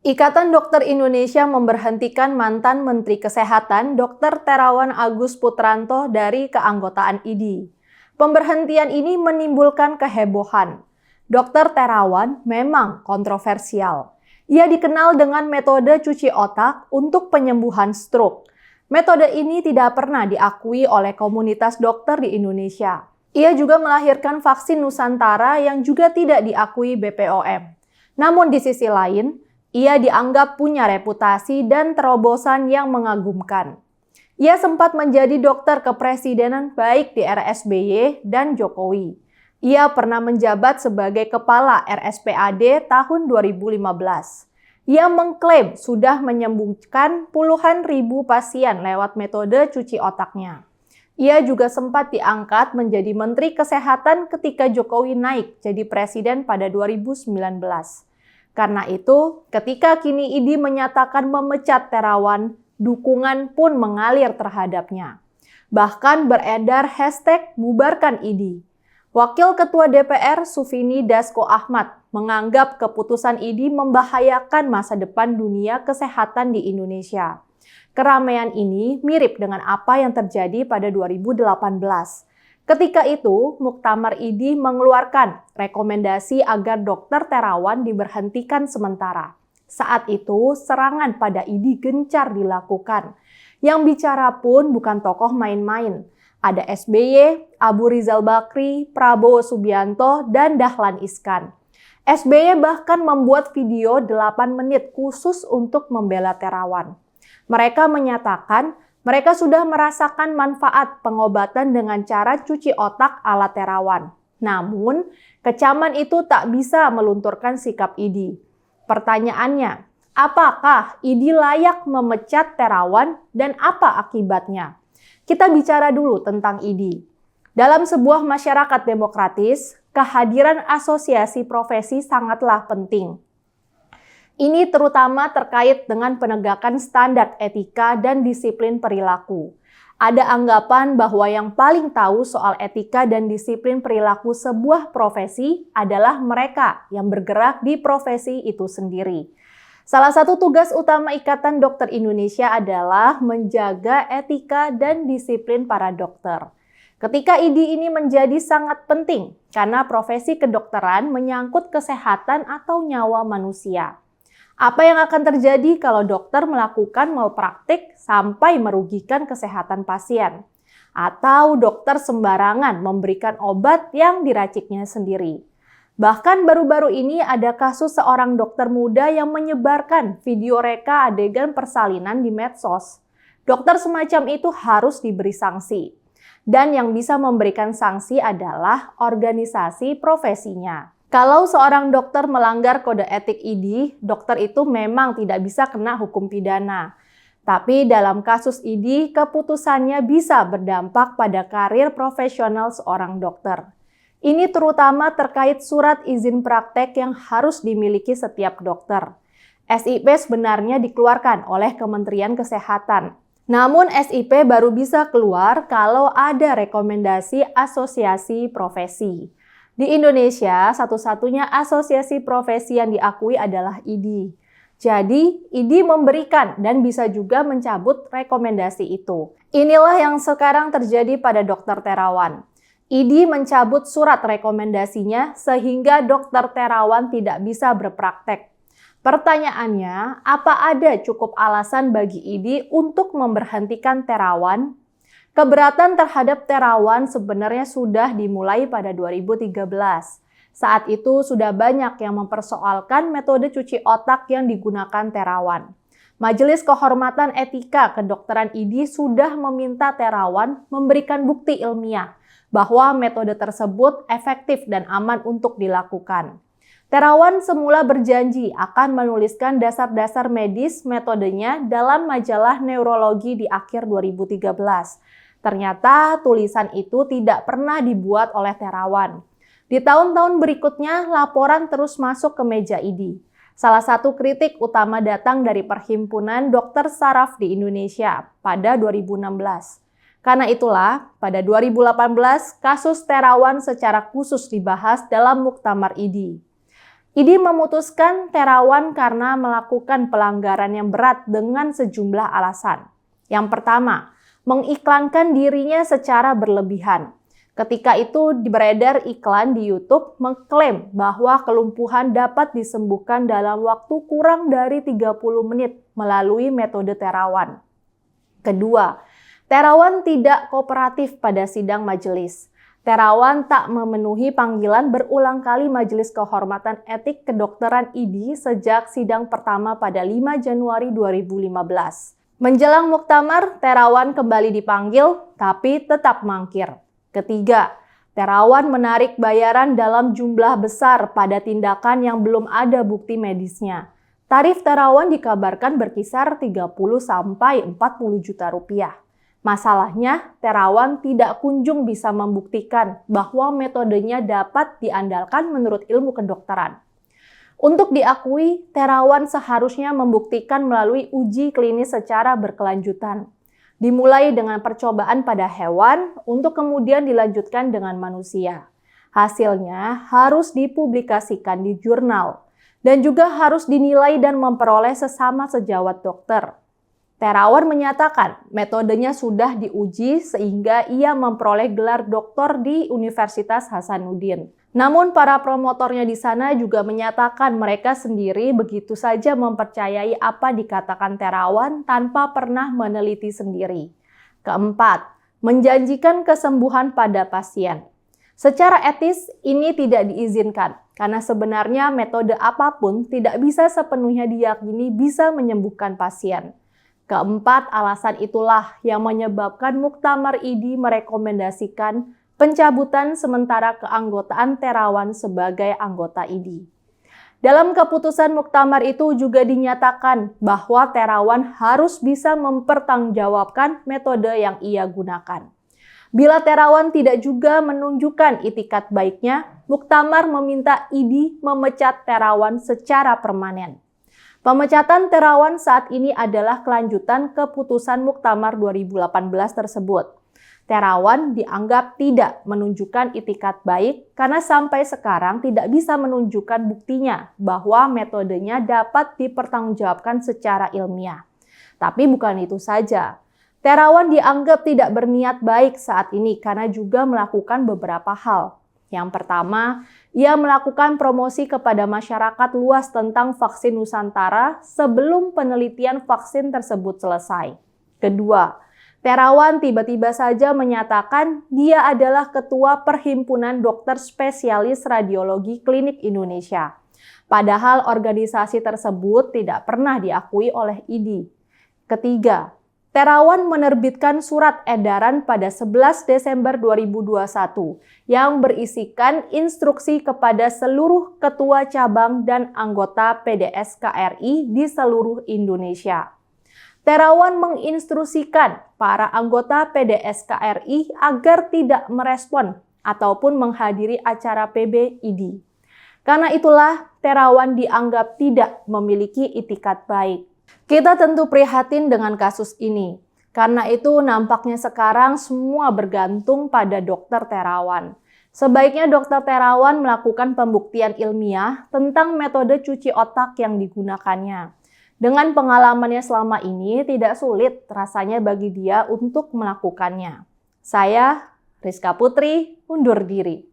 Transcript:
Ikatan Dokter Indonesia memberhentikan mantan Menteri Kesehatan Dr. Terawan Agus Putranto dari keanggotaan IDI. Pemberhentian ini menimbulkan kehebohan. Dr. Terawan memang kontroversial. Ia dikenal dengan metode cuci otak untuk penyembuhan stroke. Metode ini tidak pernah diakui oleh komunitas dokter di Indonesia. Ia juga melahirkan vaksin Nusantara yang juga tidak diakui BPOM. Namun di sisi lain, ia dianggap punya reputasi dan terobosan yang mengagumkan. Ia sempat menjadi dokter kepresidenan baik di era SBY dan Jokowi. Ia pernah menjabat sebagai kepala RSPAD tahun 2015. Ia mengklaim sudah menyembuhkan puluhan ribu pasien lewat metode cuci otaknya. Ia juga sempat diangkat menjadi Menteri Kesehatan ketika Jokowi naik jadi presiden pada 2019. Karena itu, ketika kini IDI menyatakan memecat Terawan, dukungan pun mengalir terhadapnya. Bahkan beredar hashtag bubarkan IDI. Wakil Ketua DPR Sufini Dasko Ahmad menganggap keputusan IDI membahayakan masa depan dunia kesehatan di Indonesia. Keramaian ini mirip dengan apa yang terjadi pada 2018. Ketika itu, Muktamar IDI mengeluarkan rekomendasi agar Dr. Terawan diberhentikan sementara. Saat itu, serangan pada IDI gencar dilakukan. Yang bicara pun bukan tokoh main-main. Ada SBY, Abu Rizal Bakri, Prabowo Subianto, dan Dahlan Iskan. SBY bahkan membuat video 8 menit khusus untuk membela Terawan. Mereka menyatakan mereka sudah merasakan manfaat pengobatan dengan cara cuci otak ala Terawan. Namun, kecaman itu tak bisa melunturkan sikap IDI. Pertanyaannya, apakah IDI layak memecat Terawan dan apa akibatnya? Kita bicara dulu tentang IDI. Dalam sebuah masyarakat demokratis, kehadiran asosiasi profesi sangatlah penting. Ini terutama terkait dengan penegakan standar etika dan disiplin perilaku. Ada anggapan bahwa yang paling tahu soal etika dan disiplin perilaku sebuah profesi adalah mereka yang bergerak di profesi itu sendiri. Salah satu tugas utama Ikatan Dokter Indonesia adalah menjaga etika dan disiplin para dokter. Ketika IDI ini menjadi sangat penting karena profesi kedokteran menyangkut kesehatan atau nyawa manusia. Apa yang akan terjadi kalau dokter melakukan malpraktik sampai merugikan kesehatan pasien? Atau dokter sembarangan memberikan obat yang diraciknya sendiri? Bahkan baru-baru ini ada kasus seorang dokter muda yang menyebarkan video reka adegan persalinan di medsos. Dokter semacam itu harus diberi sanksi. Dan yang bisa memberikan sanksi adalah organisasi profesinya. Kalau seorang dokter melanggar kode etik IDI, dokter itu memang tidak bisa kena hukum pidana. Tapi dalam kasus IDI, keputusannya bisa berdampak pada karir profesional seorang dokter. Ini terutama terkait surat izin praktek yang harus dimiliki setiap dokter. SIP sebenarnya dikeluarkan oleh Kementerian Kesehatan. Namun SIP baru bisa keluar kalau ada rekomendasi asosiasi profesi. Di Indonesia, satu-satunya asosiasi profesi yang diakui adalah IDI. Jadi, IDI memberikan dan bisa juga mencabut rekomendasi itu. Inilah yang sekarang terjadi pada Dr. Terawan. IDI mencabut surat rekomendasinya sehingga Dr. Terawan tidak bisa berpraktek. Pertanyaannya, apa ada cukup alasan bagi IDI untuk memberhentikan Terawan? Keberatan terhadap Terawan sebenarnya sudah dimulai pada 2013. Saat itu sudah banyak yang mempersoalkan metode cuci otak yang digunakan Terawan. Majelis Kehormatan Etika Kedokteran IDI sudah meminta Terawan memberikan bukti ilmiah bahwa metode tersebut efektif dan aman untuk dilakukan. Terawan semula berjanji akan menuliskan dasar-dasar medis metodenya dalam majalah neurologi di akhir 2013. Ternyata tulisan itu tidak pernah dibuat oleh Terawan. Di tahun-tahun berikutnya, laporan terus masuk ke meja IDI. Salah satu kritik utama datang dari Perhimpunan Dokter Saraf di Indonesia pada 2016. Karena itulah, pada 2018, kasus Terawan secara khusus dibahas dalam Muktamar IDI. IDI memutuskan Terawan karena melakukan pelanggaran yang berat dengan sejumlah alasan. Yang pertama, mengiklankan dirinya secara berlebihan. Ketika itu beredar iklan di YouTube mengklaim bahwa kelumpuhan dapat disembuhkan dalam waktu kurang dari 30 menit melalui metode Terawan. Kedua, Terawan tidak kooperatif pada sidang majelis. Terawan tak memenuhi panggilan berulang kali Majelis Kehormatan Etik Kedokteran IDI sejak sidang pertama pada 5 Januari 2015. Menjelang muktamar, Terawan kembali dipanggil, tapi tetap mangkir. Ketiga, Terawan menarik bayaran dalam jumlah besar pada tindakan yang belum ada bukti medisnya. Tarif Terawan dikabarkan berkisar 30–40 juta rupiah. Masalahnya, Terawan tidak kunjung bisa membuktikan bahwa metodenya dapat diandalkan menurut ilmu kedokteran. Untuk diakui, Terawan seharusnya membuktikan melalui uji klinis secara berkelanjutan. Dimulai dengan percobaan pada hewan untuk kemudian dilanjutkan dengan manusia. Hasilnya harus dipublikasikan di jurnal dan juga harus dinilai dan memperoleh sesama sejawat dokter. Terawan menyatakan metodenya sudah diuji sehingga ia memperoleh gelar doktor di Universitas Hasanuddin. Namun para promotornya di sana juga menyatakan mereka sendiri begitu saja mempercayai apa dikatakan Terawan tanpa pernah meneliti sendiri. Keempat, menjanjikan kesembuhan pada pasien. Secara etis ini tidak diizinkan karena sebenarnya metode apapun tidak bisa sepenuhnya diyakini bisa menyembuhkan pasien. Keempat alasan itulah yang menyebabkan Muktamar IDI merekomendasikan pencabutan sementara keanggotaan Terawan sebagai anggota IDI. Dalam keputusan Muktamar itu juga dinyatakan bahwa Terawan harus bisa mempertanggungjawabkan metode yang ia gunakan. Bila Terawan tidak juga menunjukkan itikat baiknya, Muktamar meminta IDI memecat Terawan secara permanen. Pemecatan Terawan saat ini adalah kelanjutan keputusan Muktamar 2018 tersebut. Terawan dianggap tidak menunjukkan itikat baik karena sampai sekarang tidak bisa menunjukkan buktinya bahwa metodenya dapat dipertanggungjawabkan secara ilmiah. Tapi bukan itu saja. Terawan dianggap tidak berniat baik saat ini karena juga melakukan beberapa hal. Yang pertama, ia melakukan promosi kepada masyarakat luas tentang vaksin Nusantara sebelum penelitian vaksin tersebut selesai. Kedua, Terawan tiba-tiba saja menyatakan dia adalah Ketua Perhimpunan Dokter Spesialis Radiologi Klinik Indonesia. Padahal organisasi tersebut tidak pernah diakui oleh IDI. Ketiga, Terawan menerbitkan surat edaran pada 11 Desember 2021 yang berisikan instruksi kepada seluruh ketua cabang dan anggota PDS KRI di seluruh Indonesia. Terawan menginstruksikan para anggota PDS KRI agar tidak merespon ataupun menghadiri acara PB IDI. Karena itulah Terawan dianggap tidak memiliki itikat baik. Kita tentu prihatin dengan kasus ini. Karena itu nampaknya sekarang semua bergantung pada Dr. Terawan. Sebaiknya Dr. Terawan melakukan pembuktian ilmiah tentang metode cuci otak yang digunakannya. Dengan pengalamannya selama ini tidak sulit rasanya bagi dia untuk melakukannya. Saya, Rizka Putri, undur diri.